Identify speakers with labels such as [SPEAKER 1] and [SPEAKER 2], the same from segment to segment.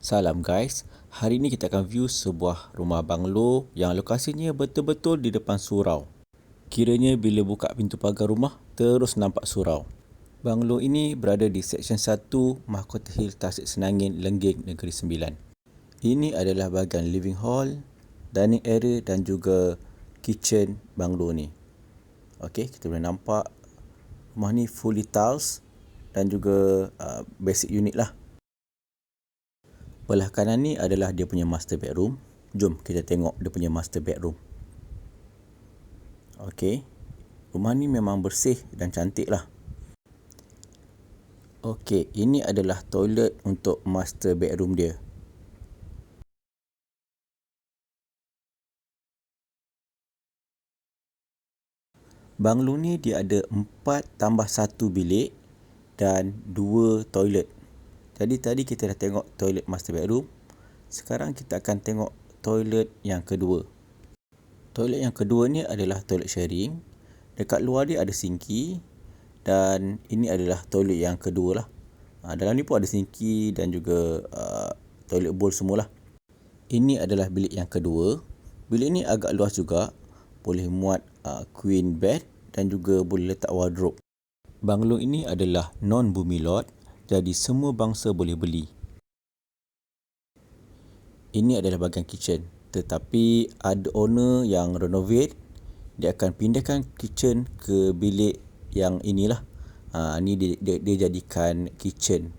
[SPEAKER 1] Salam guys, hari ini kita akan view sebuah rumah banglo yang lokasinya betul-betul di depan surau. Kiranya bila buka pintu pagar rumah, terus nampak surau. Banglo ini berada di Seksyen 1 Mahkota Hill Tasik Senangin, Lenggeng, Negeri Sembilan. Ini adalah bahagian living hall, dining area dan juga kitchen banglo ni. Okey, kita boleh nampak rumah ni fully tiles dan juga basic unit lah. Belah kanan ni adalah dia punya master bedroom. Jom kita tengok dia punya master bedroom. Okey. Rumah ni memang bersih dan cantik lah. Okey, ini adalah toilet untuk master bedroom dia. Banglo ni dia ada 4 tambah 1 bilik dan 2 toilet. Jadi tadi kita dah tengok toilet master bedroom. Sekarang kita akan tengok toilet yang kedua. Toilet yang kedua ni adalah toilet sharing. Dekat luar dia ada sinki dan ini adalah toilet yang kedua lah. Dalam ni pun ada sinki dan juga toilet bowl semualah. Ini adalah bilik yang kedua. Bilik ni agak luas juga. Boleh muat queen bed dan juga boleh letak wardrobe. Banglo ini adalah non-bumi lot, jadi semua bangsa boleh beli. Ini adalah bahagian kitchen. Tetapi ada owner yang renovate, dia akan pindahkan kitchen ke bilik yang inilah. Ni dia jadikan kitchen.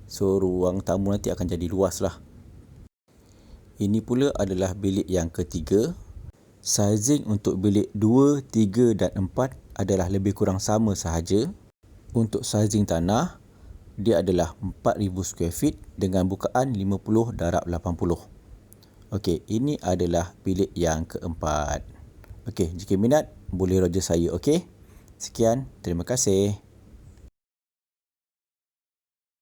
[SPEAKER 1] So ruang tamu nanti akan jadi luas lah. Ini pula adalah bilik yang ketiga. Sizing untuk bilik 2, 3 dan 4 adalah lebih kurang sama sahaja. Untuk sizing tanah, dia adalah 4,000 square feet dengan bukaan 50/80. Okey, ini adalah bilik yang keempat. Okey, jika minat boleh roger saya, okey? Sekian, terima kasih.